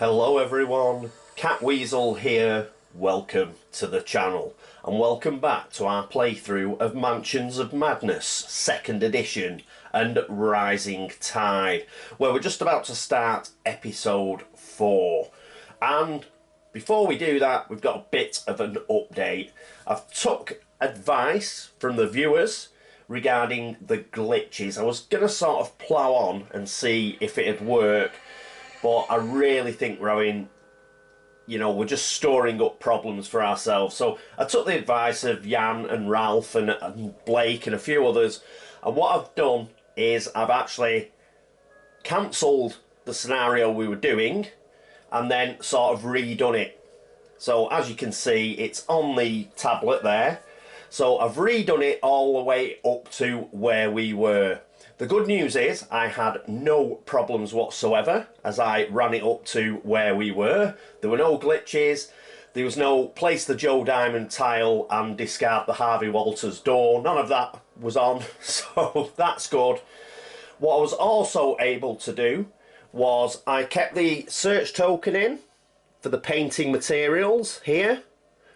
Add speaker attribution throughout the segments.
Speaker 1: Hello everyone, Catweazle here, welcome to the channel and welcome back to our playthrough of Mansions of Madness 2nd edition and Rising Tide, where we're just about to start episode 4. And before we do that, we've got a bit of an update. I've took advice from the viewers regarding the glitches. I was going to sort of plough on and see if it'd work, but I really think we're having, we're just storing up problems for ourselves. So I took the advice of Jan and Ralph and Blake and a few others, and what I've done is I've actually cancelled the scenario we were doing and then sort of redone it. So as you can see, it's on the tablet there. So I've redone it all the way up to where we were. The good news is I had no problems whatsoever as I ran it up to where we were. There were no glitches. There was no place the Joe Diamond tile and discard the Harvey Walters door. None of that was on, so that's good. What I was also able to do was I kept the search token in for the painting materials here.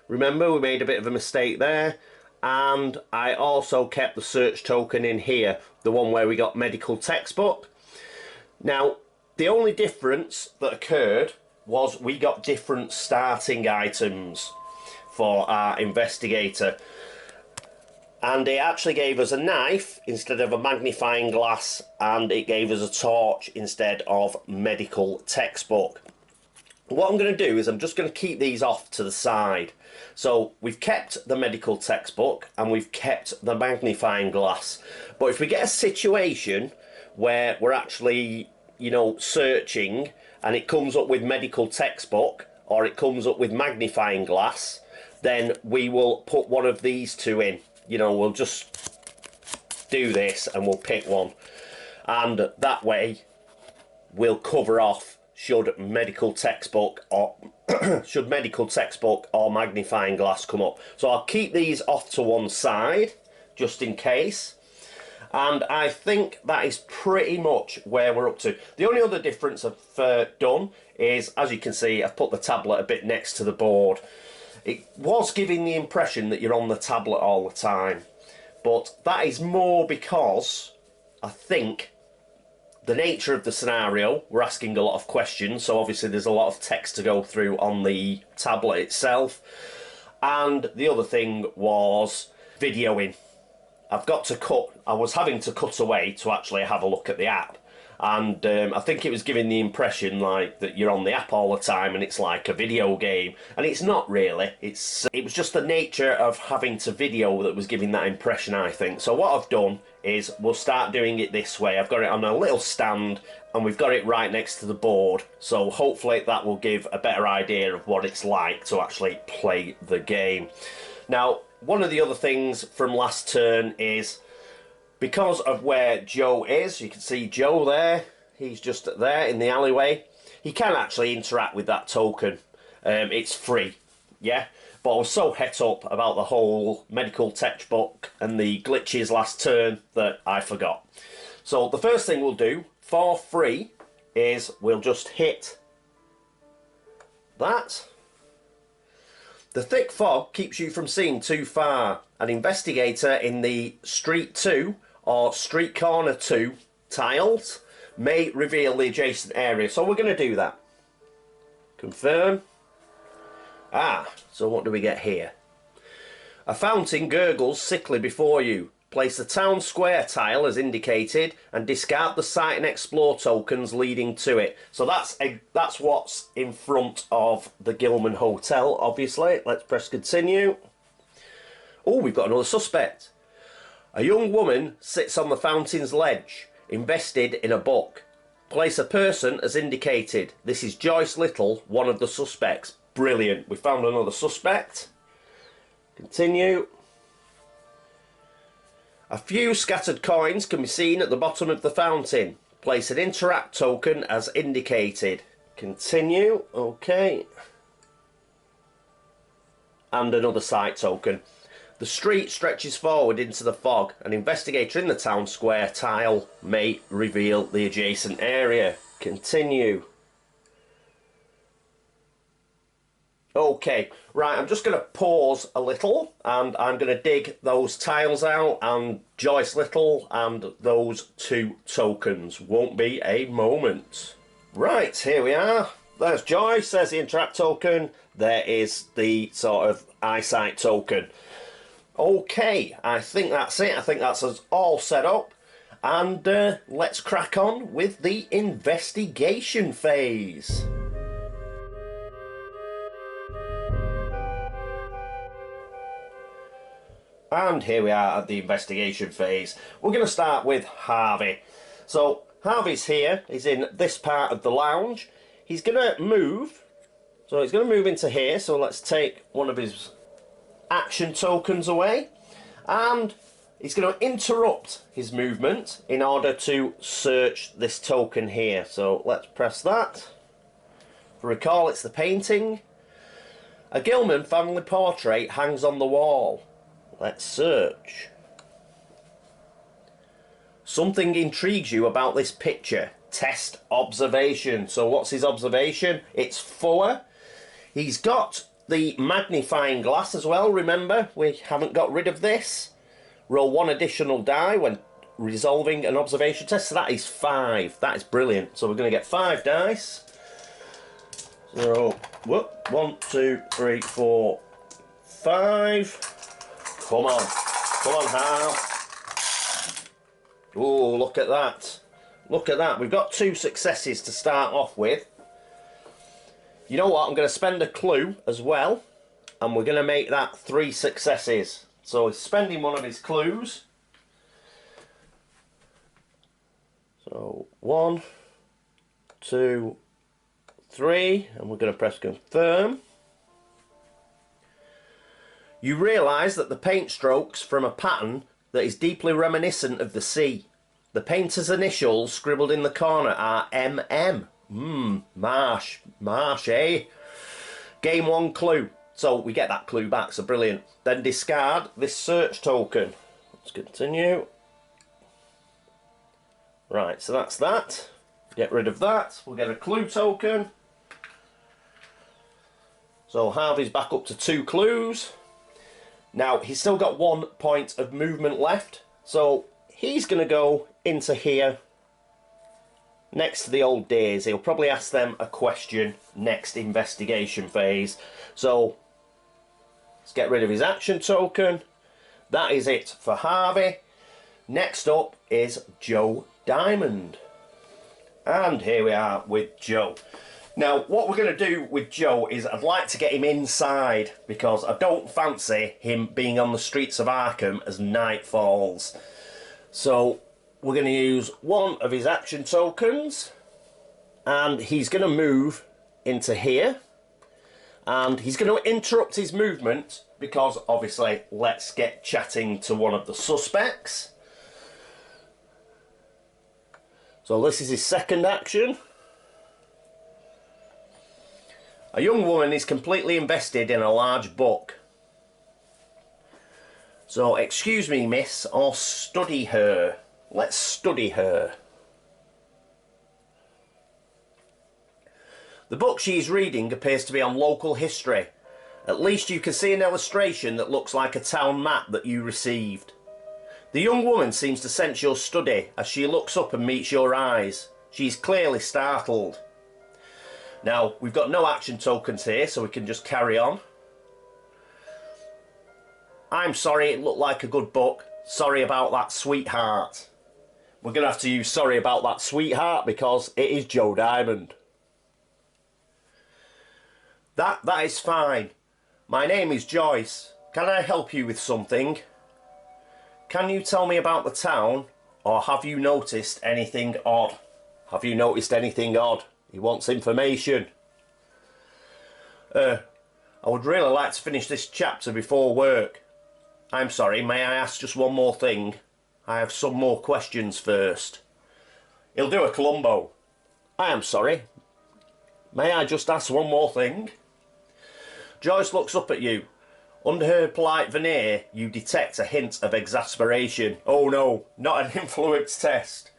Speaker 1: Remember, we made a bit of a mistake there. And I also kept the search token in here, the one where we got medical textbook. Now, the only difference that occurred was we got different starting items for our investigator. And it actually gave us a knife instead of a magnifying glass, and it gave us a torch instead of medical textbook. What I'm going to do is I'm just going to keep these off to the side. So we've kept the medical textbook and we've kept the magnifying glass. But if we get a situation where we're actually, searching and it comes up with medical textbook or it comes up with magnifying glass, then we will put one of these two in. We'll just do this and we'll pick one. And that way we'll cover off should medical textbook or magnifying glass come up. So I'll keep these off to one side just in case, and I think that is pretty much where we're up to. The only other difference I've done is, as you can see, I've put the tablet a bit next to the board. It was giving the impression that you're on the tablet all the time, but that is more because I think the nature of the scenario, we're asking a lot of questions, so obviously there's a lot of text to go through on the tablet itself. And the other thing was videoing. I was having to cut away to actually have a look at the app. And I think it was giving the impression like that you're on the app all the time and it's like a video game. And it's not really. It was just the nature of having to video that was giving that impression, I think. So what I've done is we'll start doing it this way. I've got it on a little stand and we've got it right next to the board. So hopefully that will give a better idea of what it's like to actually play the game. Now, one of the other things from last turn is, because of where Joe is, you can see Joe there, he's just there in the alleyway. He can actually interact with that token. It's free, yeah? But I was so het up about the whole medical textbook and the glitches last turn that I forgot. So the first thing we'll do for free is we'll just hit that. The thick fog keeps you from seeing too far. An investigator in the Street 2 or Street Corner 2 tiles may reveal the adjacent area. So we're going to do that. Confirm. So what do we get here? A fountain gurgles sickly before you. Place the town square tile as indicated and discard the sight and explore tokens leading to it. So that's what's in front of the Gilman Hotel, obviously. Let's press continue. Oh, we've got another suspect. A young woman sits on the fountain's ledge, invested in a book. Place a person as indicated. This is Joyce Little, one of the suspects. Brilliant. We found another suspect. Continue. A few scattered coins can be seen at the bottom of the fountain. Place an interact token as indicated. Continue. Okay. And another sight token. The street stretches forward into the fog. An investigator in the town square tile may reveal the adjacent area. Continue. Okay, right, I'm just going to pause a little and I'm going to dig those tiles out and Joyce Little and those 2 tokens. Won't be a moment. Right, here we are. There's Joyce, there's the interact token, there is the sort of eyesight token. Okay, I think that's it. I think that's us all set up. And let's crack on with the investigation phase. And here we are at the investigation phase. We're going to start with Harvey. So Harvey's here. He's in this part of the lounge. He's going to move. So he's going to move into here. So let's take one of his action tokens away. And he's going to interrupt his movement in order to search this token here. So let's press that. Recall, it's the painting. A Gilman family portrait hangs on the wall. Let's search. Something intrigues you about this picture. Test observation. So what's his observation? It's 4. He's got the magnifying glass as well. Remember, we haven't got rid of this. Roll 1 additional die when resolving an observation test. So that is 5. That is brilliant. So we're going to get 5 dice. So, whoop, 1, 2, 3, 4, 5. Come on. Come on, Hal. Oh, look at that. Look at that. We've got 2 successes to start off with. You know what? I'm going to spend a clue as well. And we're going to make that 3 successes. So he's spending one of his clues. So 1, 2, 3. And we're going to press confirm. You realise that the paint strokes from a pattern that is deeply reminiscent of the sea. The painter's initials scribbled in the corner are MM. Marsh. Marsh, eh? Game 1 clue. So we get that clue back, so brilliant. Then discard this search token. Let's continue. Right, so that's that. Get rid of that. We'll get a clue token. So Harvey's back up to 2 clues. Now, he's still got 1 point of movement left, so he's going to go into here next to the old days. He'll probably ask them a question next investigation phase. So, let's get rid of his action token. That is it for Harvey. Next up is Joe Diamond. And here we are with Joe. Now, what we're going to do with Joe is I'd like to get him inside because I don't fancy him being on the streets of Arkham as night falls. So, we're going to use 1 of his action tokens and he's going to move into here and he's going to interrupt his movement because, obviously, let's get chatting to one of the suspects. So, this is his second action. A young woman is completely invested in a large book. So, excuse me, miss, or study her. Let's study her. The book she is reading appears to be on local history. At least you can see an illustration that looks like a town map that you received. The young woman seems to sense your study as she looks up and meets your eyes. She is clearly startled. Now, we've got no action tokens here, so we can just carry on. I'm sorry, it looked like a good book. Sorry about that, sweetheart. We're going to have to use sorry about that, sweetheart, because it is Joe Diamond. That is fine. My name is Joyce. Can I help you with something? Can you tell me about the town, or have you noticed anything odd? Have you noticed anything odd? He wants information. I would really like to finish this chapter before work. I'm sorry, may I ask just one more thing? I have some more questions first. He'll do a Columbo. I am sorry. May I just ask one more thing? Joyce looks up at you. Under her polite veneer, you detect a hint of exasperation. Oh no, not an influence test.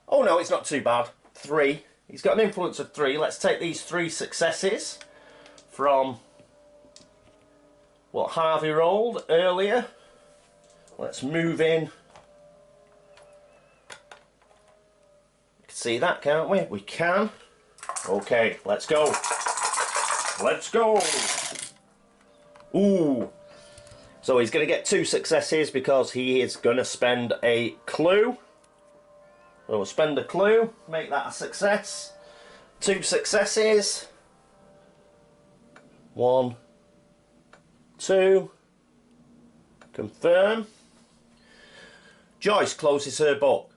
Speaker 1: Oh no, it's not too bad. 3. He's got an influence of 3. Let's take these 3 successes from what Harvey rolled earlier. Let's move in. We can see that, can't we? We can. Okay, let's go. Let's go. Ooh. So he's going to get 2 successes because he is going to spend a clue. So we'll spend a clue, make that a success. 2 successes. 1, 2. Confirm. Joyce closes her book.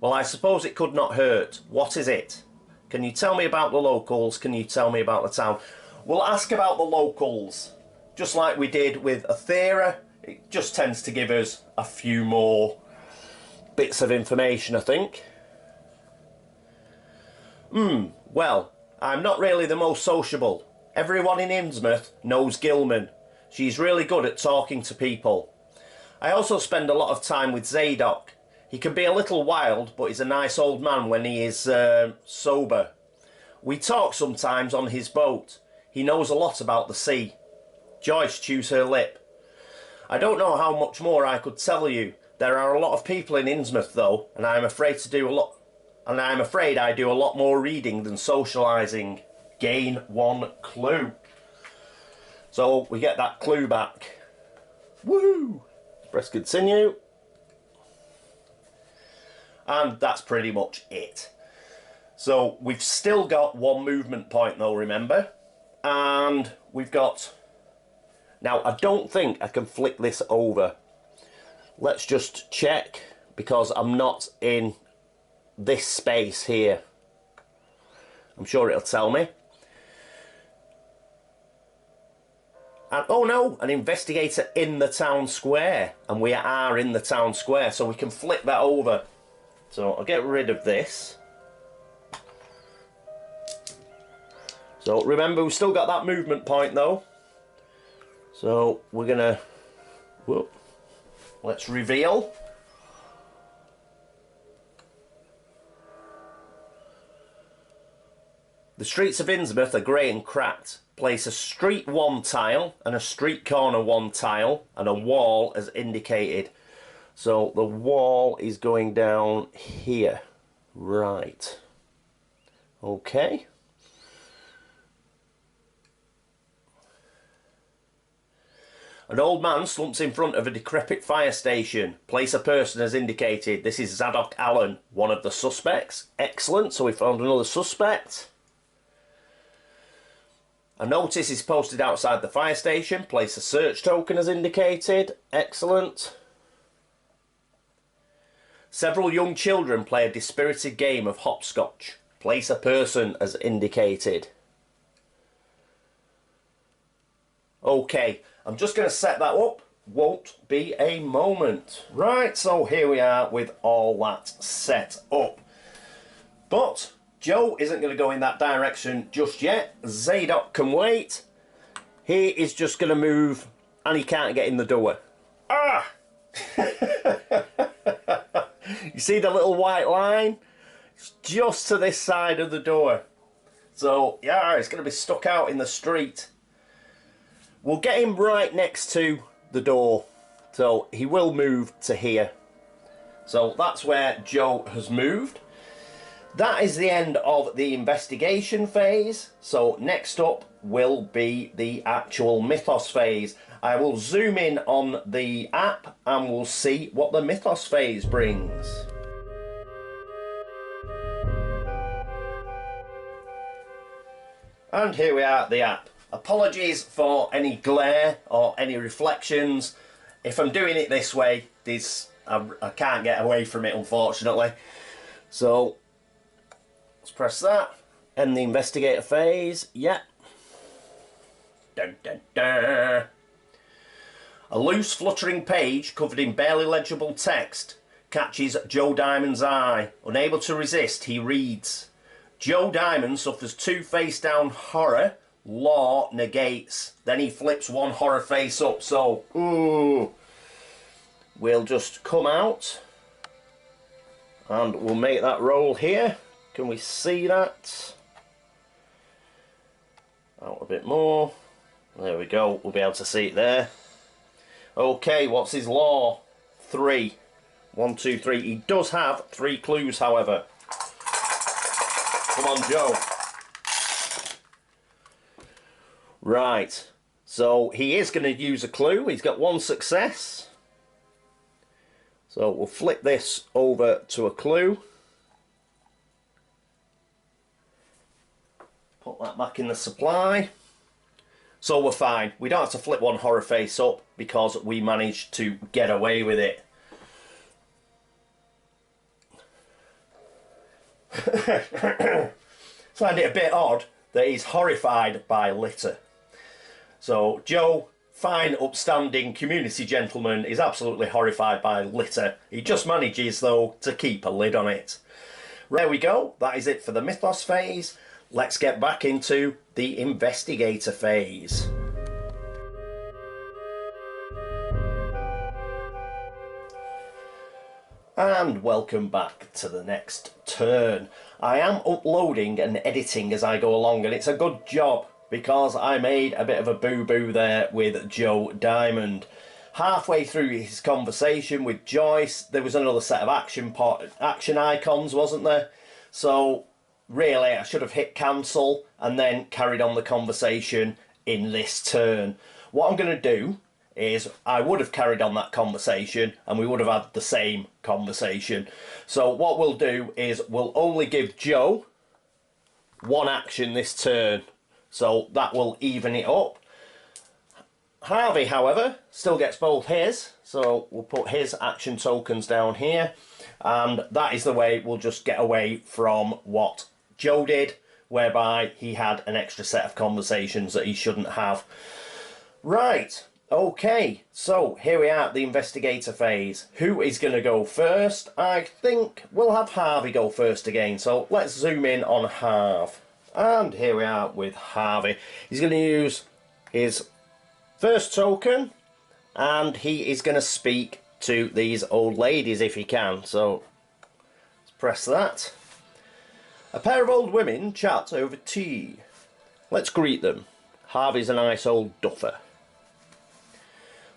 Speaker 1: Well, I suppose it could not hurt. What is it? Can you tell me about the locals? Can you tell me about the town? We'll ask about the locals. Just like we did with Athera. It just tends to give us a few more bits of information, I think. Well, I'm not really the most sociable. Everyone in Innsmouth knows Gilman. She's really good at talking to people. I also spend a lot of time with Zadok. He can be a little wild, but he's a nice old man when he is sober. We talk sometimes on his boat. He knows a lot about the sea. Joyce chews her lip. I don't know how much more I could tell you. There are a lot of people in Innsmouth though, and I'm afraid I do a lot more reading than socialising. Gain 1 clue. So we get that clue back. Woo! Press continue. And that's pretty much it. So we've still got 1 movement point though, remember? And we've got... Now, I don't think I can flick this over. Let's just check, because I'm not in this space here. I'm sure it'll tell me. And, oh no, an investigator in the town square. And we are in the town square, so we can flip that over. So I'll get rid of this. So remember, we've still got that movement point though. So we're gonna, whoop, let's reveal. The streets of Innsmouth are grey and cracked. Place a street 1 tile and a street corner 1 tile and a wall as indicated. So the wall is going down here. Right. Okay. An old man slumps in front of a decrepit fire station. Place a person as indicated. This is Zadok Allen, one of the suspects. Excellent, so we found another suspect. A notice is posted outside the fire station. Place a search token as indicated. Excellent. Several young children play a dispirited game of hopscotch. Place a person as indicated. Okay, I'm just going to set that up. Won't be a moment. Right, so here we are with all that set up. But Joe isn't going to go in that direction just yet. Zadok can wait. He is just going to move, and he can't get in the door. Ah! You see the little white line? It's just to this side of the door. So, yeah, it's going to be stuck out in the street. We'll get him right next to the door. So, he will move to here. So, that's where Joe has moved. That is the end of the investigation phase. So, next up will be the actual Mythos phase. I will zoom in on the app and we'll see what the Mythos phase brings. And here we are at the app. Apologies for any glare or any reflections. If I'm doing it this way, I can't get away from it, unfortunately. So, let's press that. End the investigator phase. Yep. Dun, dun, dun. A loose fluttering page covered in barely legible text catches Joe Diamond's eye. Unable to resist, he reads. Joe Diamond suffers 2 face down horror. Law negates. Then he flips 1 horror face up. So, ooh. We'll just come out. And we'll make that roll here. Can we see that? Out a bit more. There we go, we'll be able to see it there. Okay, what's his law? 3. 1, 2, 3. He does have 3 clues, however. Come on, Joe. Right, so he is going to use a clue. He's got 1 success. So we'll flip this over to a clue. Put that back in the supply. So we're fine. We don't have to flip one horror face up because we managed to get away with it. Find it a bit odd that he's horrified by litter. So Joe, fine, upstanding community gentleman, is absolutely horrified by litter. He just manages, though, to keep a lid on it. There we go. That is it for the Mythos phase. Let's get back into the investigator phase. And welcome back to the next turn. I am uploading and editing as I go along, and it's a good job because I made a bit of a boo-boo there with Joe Diamond. Halfway through his conversation with Joyce, there was another set of action icons, wasn't there? So really, I should have hit cancel and then carried on the conversation in this turn. What I'm going to do is I would have carried on that conversation and we would have had the same conversation. So what we'll do is we'll only give Joe 1 action this turn. So that will even it up. Harvey, however, still gets both his. So we'll put his action tokens down here. And that is the way we'll just get away from what Joe did, whereby he had an extra set of conversations that he shouldn't have. Right. Okay, so here we are at the investigator phase. Who is going to go first? I think we'll have Harvey go first again. So let's zoom in on Harv. And here we are with Harvey. He's going to use his first token and he is going to speak to these old ladies if he can. So let's press that. A pair of old women chat over tea. Let's greet them. Harvey's a nice old duffer.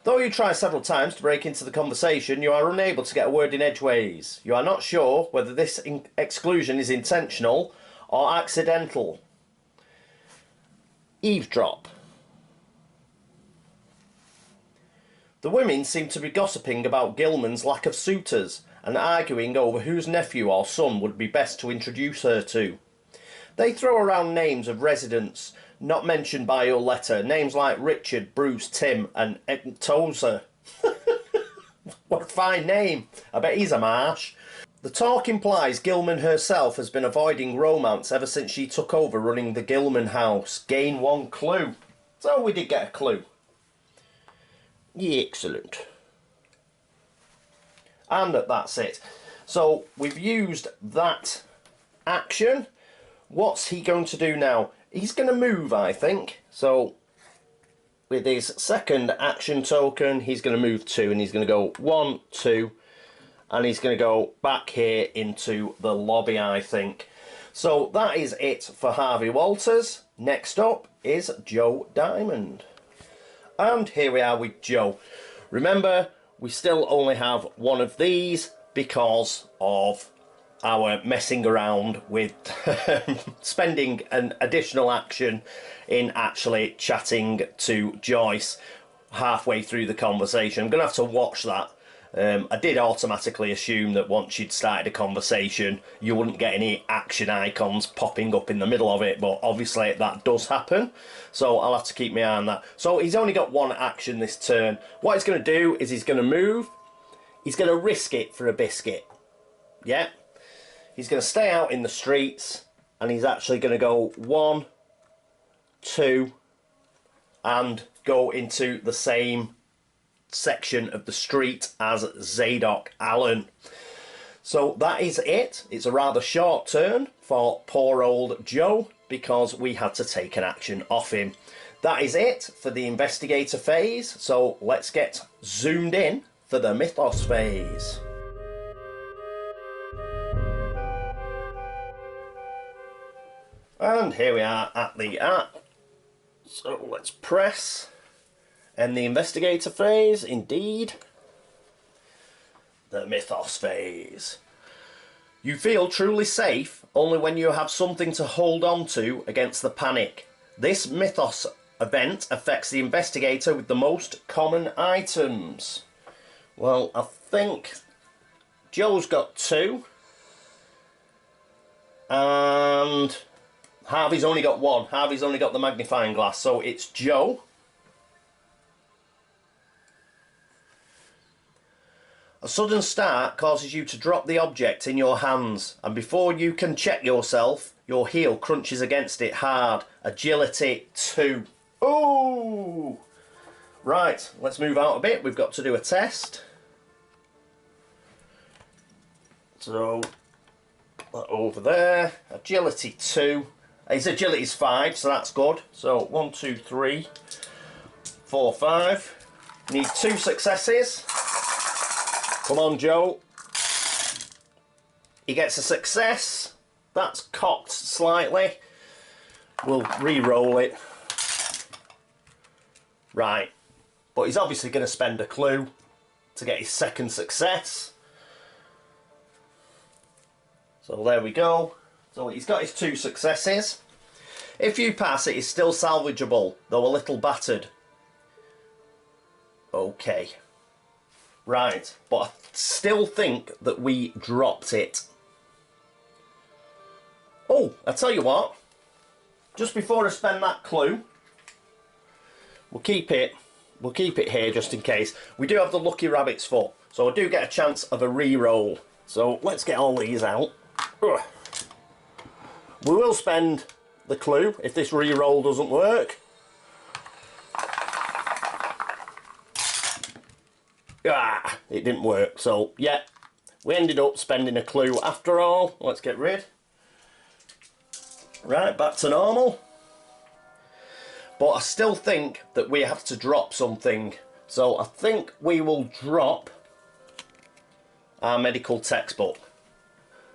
Speaker 1: Though you try several times to break into the conversation, you are unable to get a word in edgeways. You are not sure whether this exclusion is intentional or accidental. Eavesdrop. The women seem to be gossiping about Gilman's lack of suitors and arguing over whose nephew or son would be best to introduce her to. They throw around names of residents not mentioned by your letter, names like Richard, Bruce, Tim and Tozer. What a fine name. I bet he's a marsh. The talk implies Gilman herself has been avoiding romance ever since she took over running the Gilman house. Gain 1 clue. So we did get a clue. Yeah, excellent. And that's it. So we've used that action. What's he going to do now? He's going to move, I think. So with his second action token, he's going to move 2 and he's going to go 1, 2 and he's going to go back here into the lobby, I think. So that is it for Harvey Walters. Next up is Joe Diamond. And here we are with Joe. Remember, we still only have 1 of these because of our messing around with spending an additional action in actually chatting to Joyce halfway through the conversation. I'm going to have to watch that. I did automatically assume that once you'd started a conversation you wouldn't get any action icons popping up in the middle of it, but obviously that does happen, so I'll have to keep my eye on that. So he's only got 1 action this turn. What he's going to do is he's going to move. He's going to risk it for a biscuit. Yeah. He's going to stay out in the streets and he's actually going to go 1, 2 and go into the same section of the street as Zadok Allen. So that is it. It's a rather short turn for poor old Joe because we had to take an action off him. That is it for the investigator phase. So let's get zoomed in for the Mythos phase. And here we are at the So let's press. And the investigator phase, indeed. The Mythos phase. You feel truly safe only when you have something to hold on to against the panic. This Mythos event affects the investigator with the most common items. Well, I think Joe's got 2. And Harvey's only got 1. Harvey's only got the magnifying glass. So it's Joe. A sudden start causes you to drop the object in your hands, and before you can check yourself, your heel crunches against it hard. Agility 2. Ooh! Right, let's move out a bit. We've got to do a test. So, over there. Agility 2. His agility is 5, so that's good. So, 1, 2, 3, 4, 5. Need 2 successes. Come on, Joe. He gets a success. That's cocked slightly. We'll re-roll it. Right. But he's obviously going to spend a clue to get his second success. So there we go. So he's got his 2 successes. If you pass, it is still salvageable, though a little battered. Okay. Right, but I still think that we dropped it. Oh, I tell you what. Just before I spend that clue, we'll keep it here just in case. We do have the lucky rabbit's foot, so I do get a chance of a re-roll. So let's get all these out. Ugh. We will spend the clue if this re-roll doesn't work. Ah, it didn't work. So, yeah, we ended up spending a clue after all. Let's get rid. Right, back to normal. But I still think that we have to drop something. So I think we will drop our medical textbook.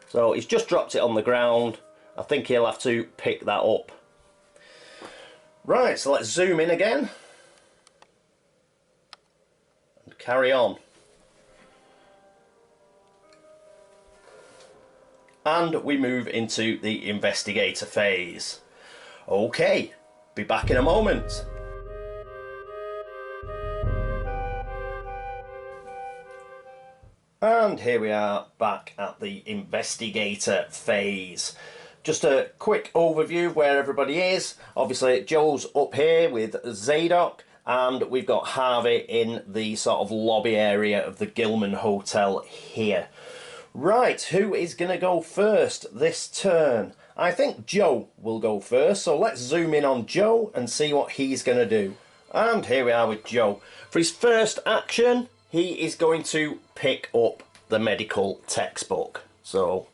Speaker 1: So he's just dropped it on the ground. I think he'll have to pick that up. Right, so let's zoom in again. Carry on. And we move into the investigator phase. Okay, be back in a moment. And here we are back at the investigator phase. Just a quick overview of where everybody is. Obviously Joe's up here with Zadok. And we've got Harvey in the sort of lobby area of the Gilman Hotel here. Right, who is going to go first this turn? I think Joe will go first, so let's zoom in on Joe and see what he's going to do. And here we are with Joe. For his first action, he is going to pick up the medical textbook. So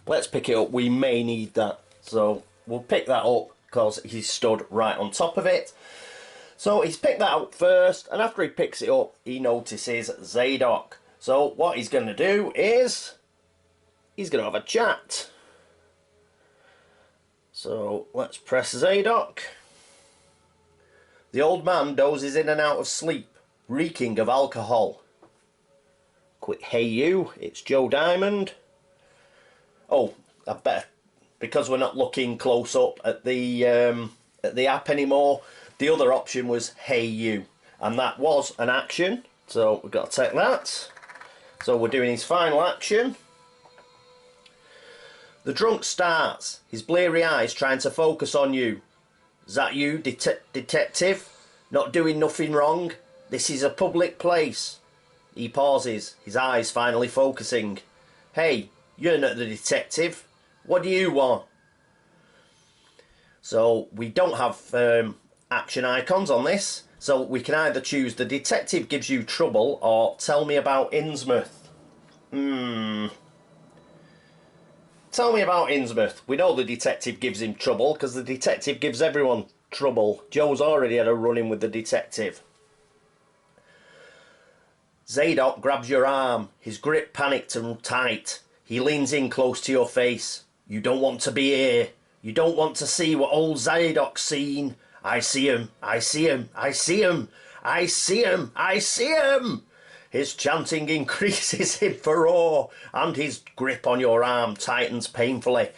Speaker 1: let's pick it up. We may need that. So we'll pick that up because he's stood right on top of it. So he's picked that up first, and after he picks it up, he notices Zadok. So what he's going to do is, he's going to have a chat. So let's press Zadok. The old man dozes in and out of sleep, reeking of alcohol. Quick, hey you, it's Joe Diamond. Oh, I better, because we're not looking close up at the app anymore. The other option was hey you, and that was an action, so we've got to take that. So we're doing his final action. The drunk starts, his bleary eyes trying to focus on you. Is that you, detective? Not doing nothing wrong? This is a public place. He pauses, his eyes finally focusing. Hey, you're not the detective. What do you want? So we don't have action icons on this, so we can either choose the detective gives you trouble or tell me about Innsmouth. Tell me about Innsmouth. We know the detective gives him trouble because the detective gives everyone trouble. Joe's already had a run-in with the detective. Zadok grabs your arm, his grip panicked and tight. He leans in close to your face. You don't want to be here. You don't want to see what old Zadok's seen. I see him, I see him, I see him, I see him, I see him. His chanting increases in furore, and his grip on your arm tightens painfully.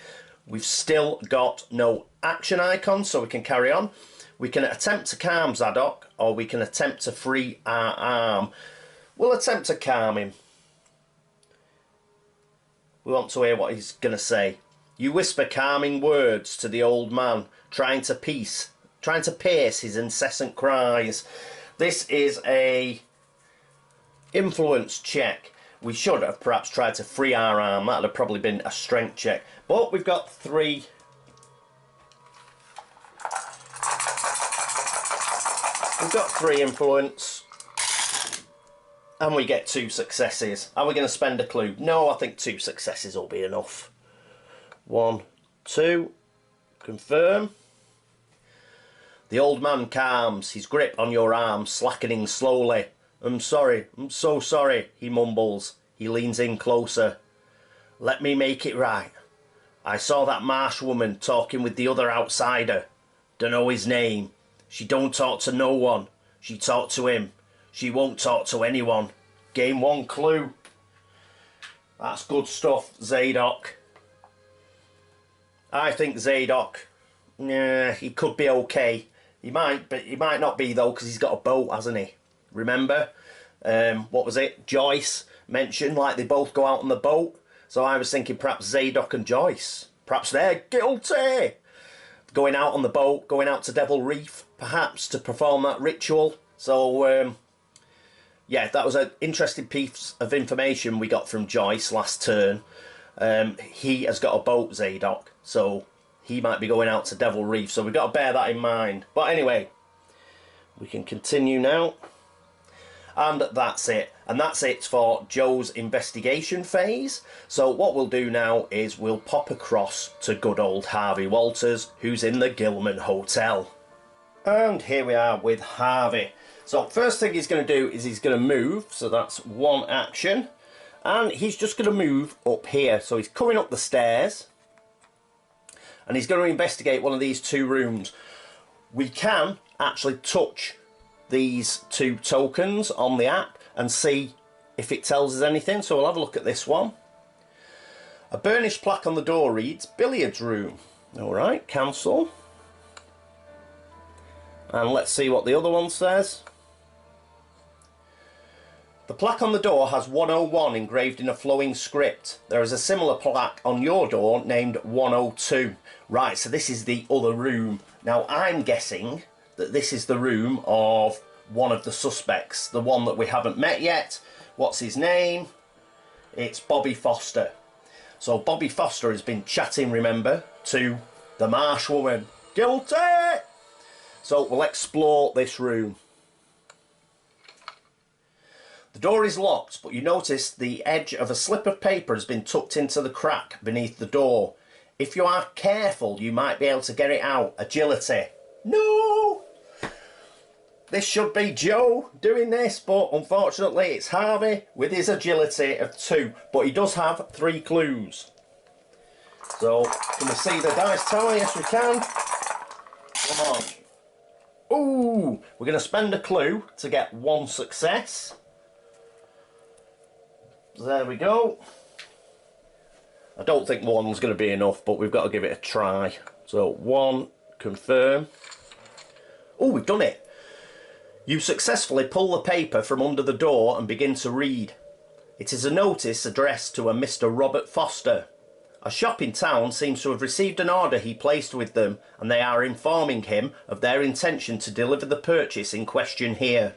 Speaker 1: We've still got no action icon, so we can carry on. We can attempt to calm Zadok, or we can attempt to free our arm. We'll attempt to calm him. We want to hear what he's going to say. You whisper calming words to the old man, trying to pierce his incessant cries. This is a influence check. We should have perhaps tried to free our arm. That would have probably been a strength check. But we've got 3. We've got 3 influence. And we get 2 successes. Are we going to spend a clue? No, I think 2 successes will be enough. 1, 2. Confirm. The old man calms, his grip on your arm slackening slowly. I'm sorry, I'm so sorry, he mumbles. He leans in closer. Let me make it right. I saw that marsh woman talking with the other outsider. Dunno his name. She don't talk to no one. She talked to him. She won't talk to anyone. Gain 1 clue. That's good stuff, Zadok. I think Zadok, he could be okay. He might, but he might not be though, because he's got a boat, hasn't he? Remember? What was it? Joyce mentioned, like they both go out on the boat. So I was thinking perhaps Zadok and Joyce. Perhaps they're guilty. Going out on the boat, going out to Devil Reef, perhaps, to perform that ritual. So, yeah, that was an interesting piece of information we got from Joyce last turn. He has got a boat, Zadok, so he might be going out to Devil Reef. So we've got to bear that in mind. But anyway, we can continue now. And that's it. And that's it for Joe's investigation phase. So what we'll do now is we'll pop across to good old Harvey Walters, who's in the Gilman Hotel. And here we are with Harvey. So first thing he's going to do is he's going to move. So that's 1 action. And he's just going to move up here. So he's coming up the stairs. And he's going to investigate one of these 2 rooms. We can actually touch these 2 tokens on the app and see if it tells us anything. So we'll have a look at this one. A burnished plaque on the door reads billiards room. Alright, cancel. And let's see what the other one says. The plaque on the door has 101 engraved in a flowing script. There is a similar plaque on your door named 102. Right, so this is the other room. Now I'm guessing that this is the room of one of the suspects, the one that we haven't met yet. What's his name? It's Bobby Foster. So Bobby Foster has been chatting, remember, to the marsh woman. Guilty! So we'll explore this room. The door is locked, but you notice the edge of a slip of paper has been tucked into the crack beneath the door. If you are careful, you might be able to get it out. Agility. No! This should be Joe doing this, but unfortunately it's Harvey with his agility of 2. But he does have 3 clues. So, can we see the dice tower? Yes, we can. Come on. Ooh! We're going to spend a clue to get 1 success. There we go. I don't think 1's going to be enough, but we've got to give it a try. So 1, confirm. Oh, we've done it. You successfully pull the paper from under the door and begin to read. It is a notice addressed to a Mr. Robert Foster. A shop in town seems to have received an order he placed with them, and they are informing him of their intention to deliver the purchase in question here.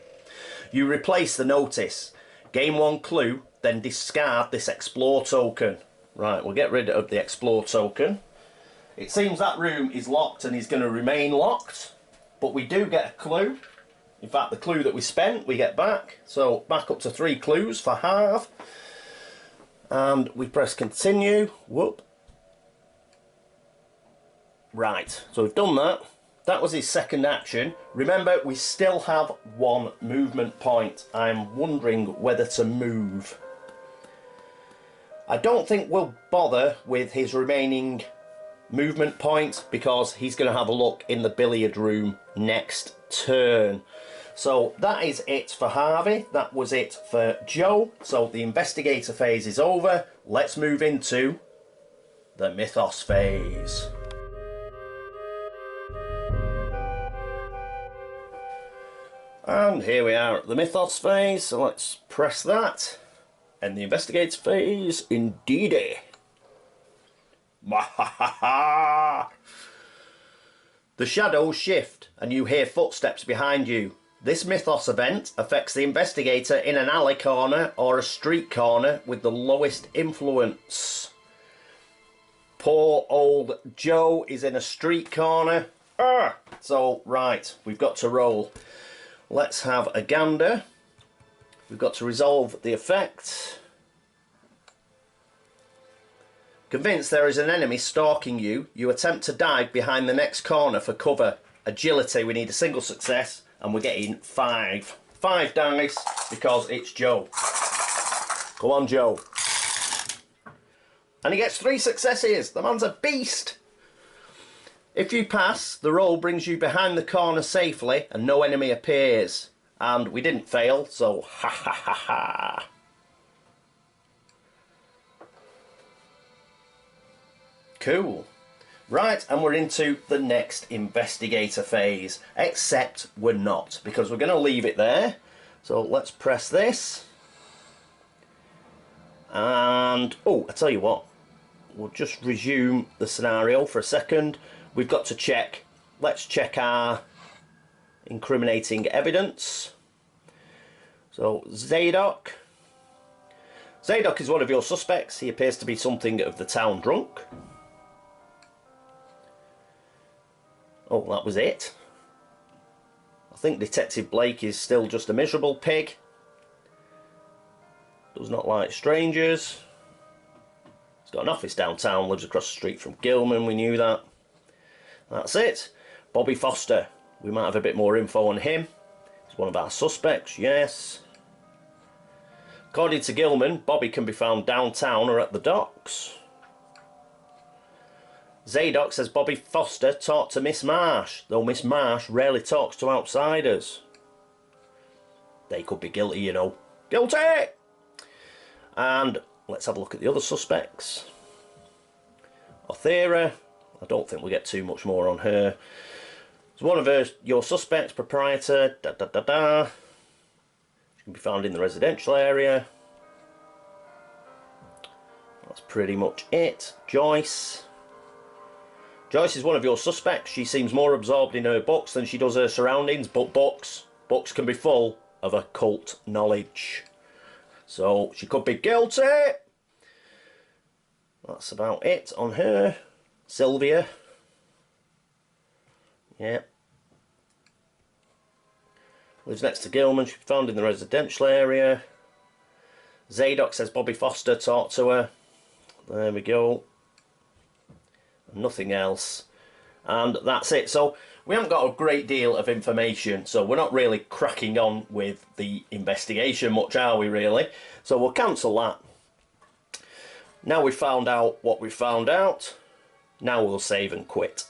Speaker 1: You replace the notice. Gain 1 clue, then discard this explore token. Right, we'll get rid of the explore token. It seems that room is locked and is going to remain locked, but we do get a clue. In fact, the clue that we spent, we get back. So back up to 3 clues for Harv. And we press continue. Whoop. Right, so we've done that. That was his second action. Remember, we still have 1 movement point. I'm wondering whether to move. I don't think we'll bother with his remaining movement point because he's going to have a look in the billiard room next turn. So that is it for Harvey. That was it for Joe. So the investigator phase is over. Let's move into the Mythos phase. And here we are at the Mythos phase, so let's press that. And the investigator phase, indeedy. The shadows shift and you hear footsteps behind you. This Mythos event affects the investigator in an alley corner or a street corner with the lowest influence. Poor old Joe is in a street corner. So, right, we've got to roll. Let's have a gander. We've got to resolve the effect. Convinced there is an enemy stalking you, you attempt to dive behind the next corner for cover. Agility, we need a single success, and we're getting 5. 5 dice because it's Joe. Come on, Joe. And he gets 3 successes. The man's a beast. If you pass, the roll brings you behind the corner safely and no enemy appears. And we didn't fail, so ha ha ha ha. Cool. Right, and we're into the next investigator phase. Except we're not, because we're going to leave it there. So let's press this. And, oh, I tell you what. We'll just resume the scenario for a second. We've got to check. Let's check our incriminating evidence. So, Zadok. Zadok is one of your suspects. He appears to be something of the town drunk. Oh, that was it. I think Detective Blake is still just a miserable pig. Does not like strangers. He's got an office downtown, lives across the street from Gilman, we knew that. That's it. Bobby Foster. We might have a bit more info on him. He's one of our suspects, yes. According to Gilman, Bobby can be found downtown or at the docks. Zadok says Bobby Foster talked to Miss Marsh, though Miss Marsh rarely talks to outsiders. They could be guilty, you know. Guilty! And let's have a look at the other suspects. Othera. I don't think we'll get too much more on her. It's one of your suspects, proprietor, She can be found in the residential area. That's pretty much it. Joyce. Joyce is one of your suspects. She seems more absorbed in her books than she does her surroundings, but books can be full of occult knowledge. So she could be guilty. That's about it on her. Sylvia. Yeah. Lives next to Gilman. She's found in the residential area. Zadok says Bobby Foster talked to her. There we go. Nothing else. And that's it. So we haven't got a great deal of information. So we're not really cracking on with the investigation much, are we really? So we'll cancel that. Now we've found out what we found out. Now we'll save and quit.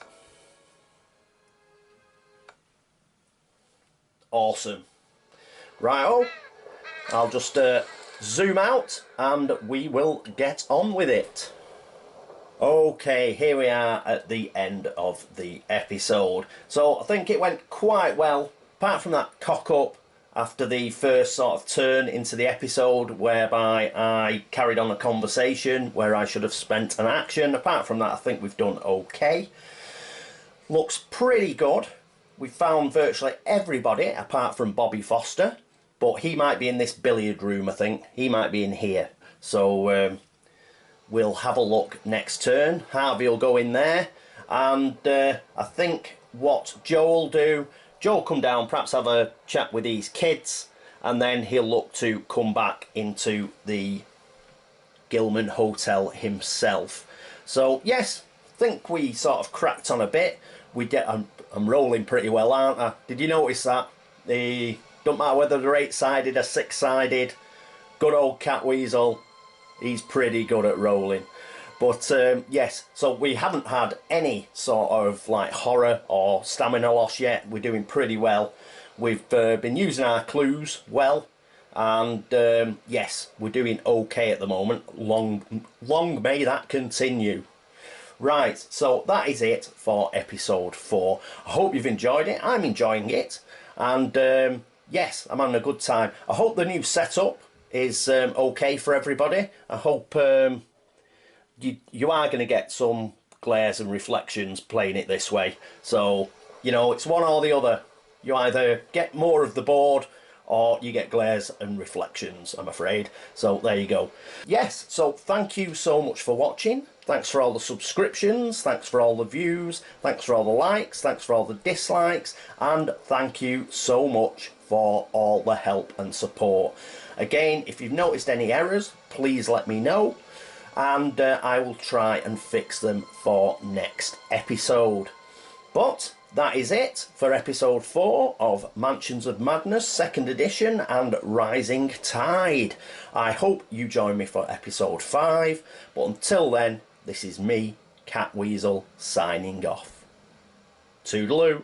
Speaker 1: Awesome. Righto. I'll just zoom out and we will get on with it. Okay, here we are at the end of the episode. So I think it went quite well, apart from that cock up after the first sort of turn into the episode whereby I carried on a conversation where I should have spent an action. Apart from that, I think we've done okay. Looks pretty good. We found virtually everybody apart from Bobby Foster, but he might be in this billiard room, I think. He might be in here. So we'll have a look next turn. Harvey will go in there, and I think what Joe will do, Joe will come down, perhaps have a chat with these kids, and then he'll look to come back into the Gilman Hotel himself. So yes, I think we sort of cracked on a bit. I'm rolling pretty well, aren't I? Did you notice that? Don't matter whether they're 8-sided or 6-sided, good old Catweazle, he's pretty good at rolling. But yes, so we haven't had any sort of like horror or stamina loss yet. We're doing pretty well. We've been using our clues well, and yes, we're doing okay at the moment. Long may that continue. Right, so that is it for episode 4. I hope you've enjoyed it. I'm enjoying it, and yes, I'm having a good time. I hope the new setup is okay for everybody. I hope you are going to get some glares and reflections playing it this way. So, you know, it's one or the other. You either get more of the board or you get glares and reflections, I'm afraid. So there you go. Yes, so thank you so much for watching. Thanks for all the subscriptions, thanks for all the views, thanks for all the likes, thanks for all the dislikes, and thank you so much for all the help and support. Again, if you've noticed any errors, please let me know, and I will try and fix them for next episode. But that is it for episode 4 of Mansions of Madness 2nd edition and Rising Tide. I hope you join me for episode 5, but until then, this is me, Catweazle, signing off. Toodaloo.